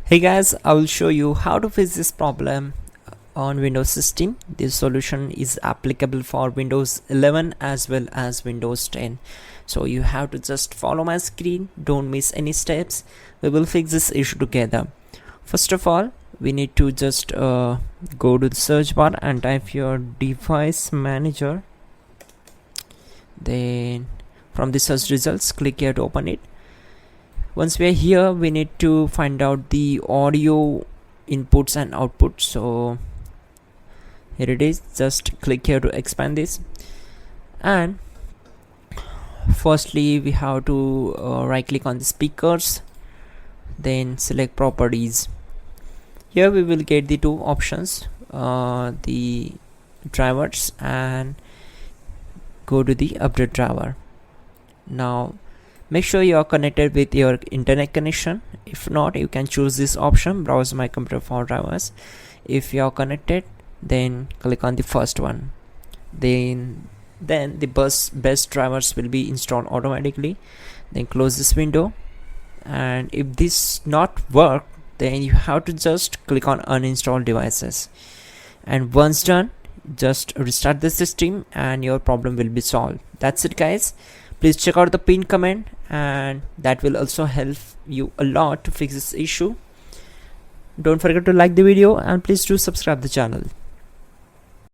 Hey guys, I will show you how to fix this problem on Windows system. This solution is applicable for Windows 11 as well as Windows 10. So you have to just follow my screen, don't miss any steps. We will fix this issue together. First of all, we need to just go to the search bar and type your device manager. Then from the search results, click here to open it. Once we are here, we need to find out the audio inputs and outputs. So here it is, just click here to expand this, and firstly we have to right click on the speakers, then select properties. Here we will get the two options, the drivers, and go to the update driver. Now make sure you are connected with your internet connection. If not, you can choose this option, browse my computer for drivers. If you are connected, then click on the first one. Then the best drivers will be installed automatically. Then close this window, and if this not work, then you have to just click on uninstall devices, and once done, just restart the system and your problem will be solved. That's it guys. Please check out the pinned comment, and that will also help you a lot to fix this issue. Don't forget to like the video and please do subscribe the channel.